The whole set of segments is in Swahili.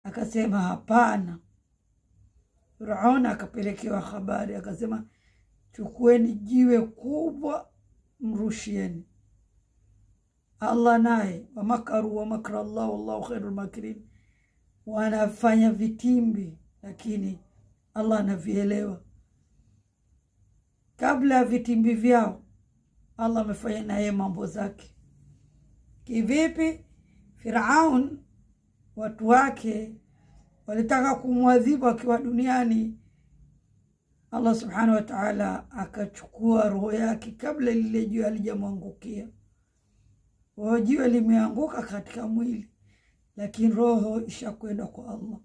Akasema hapana. Firaun akapelekewa habari, akasema chukueni jiwe kubwa mrushieni. Allah naye wamakaru wa makra Allah wallahu khairul makirin, wanafanya vitimbi lakini Allah anavielewa. Kabla ya vitimbi vyao Allah amefanya naye mambo zake. Kivipi? Firaun watu wake walitaka kumwadhibu akiwa duniani. Allah subhanahu wa ta'ala akachukua roho yake kabla lile jiwe halijamwangukia. Jiwe limeanguka katika mwili, lakini roho ishakwenda kwa Allah.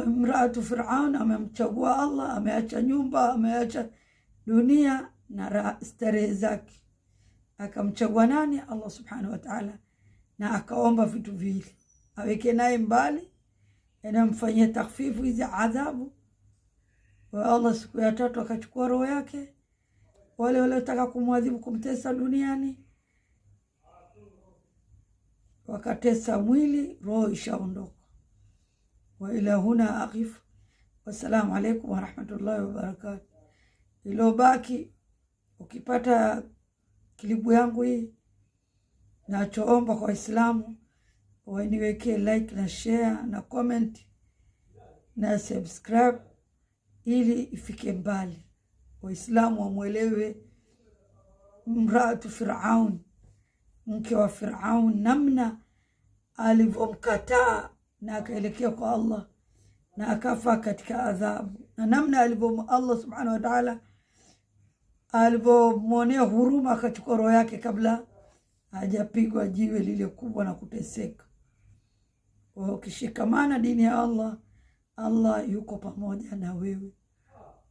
Mraatu Firaun amemchagua Allah, ameacha nyumba, ameacha dunia na starehe zake. Akamchagua nani? Allah subhanahu wa ta'ala, na akaomba vitu vile aweke naye mbali, anamfanyia takhfifu hizi adhabu. Wa Allah siku ya tatu akachukua roho yake. Wale waliotaka kumwadhibu, kumtesa duniani, wakatesa mwili, roho ishaondoka. Wa ila huna aqif. Wassalamu alaikum wa rahmatullahi wa barakatuh. Ilobaki, ukipata kilipu yangu hii, nachoomba kwa Waislamu waniwekee like na share na comment na subscribe ili ifike mbali. Waislamu wamuelewe mraatu Firaun, mke wa Firaun, namna alivyomkataa na akaelekea kwa Allah na akafa katika adhabu, na namna Allah subhanahu wa ta'ala alivyomwonea huruma akachukua roho yake kabla hajapigwa jiwe lile kubwa na kuteseka. Ukishikamana dini ya Allah, Allah yuko pamoja na wewe,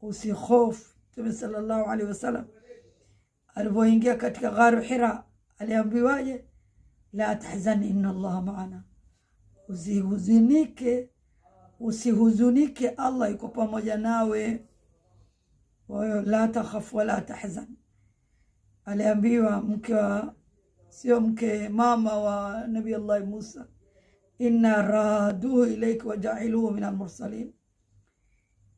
usihofu. Mtume sallallahu alaihi wasallam alipoingia katika gharu Hira aliambiwaje? La tahzani inna Allah maana, usihuzunike, Allah yuko pamoja nawe. Wayo la takhaf wala tahzan. Aliambiwa mama wa Nabii Allah Musa, inna raduhu ilayka wa ja'iluhu min al-mursalin.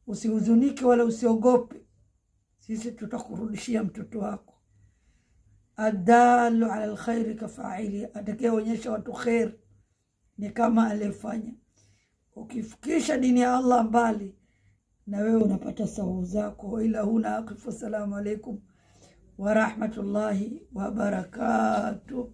Usihuzunike wala usiogope, sisi tutakurudishia mtoto wako. Adalu ala alkhairi kafa'ili, atakayeonyesha watu khair ni kama alifanya. Ukifikisha dini ya Allah mbali, na wewe unapata sawabu zako. Ila huna aqifu. Assalamu alaikum wa rahmatullahi wa barakatuh.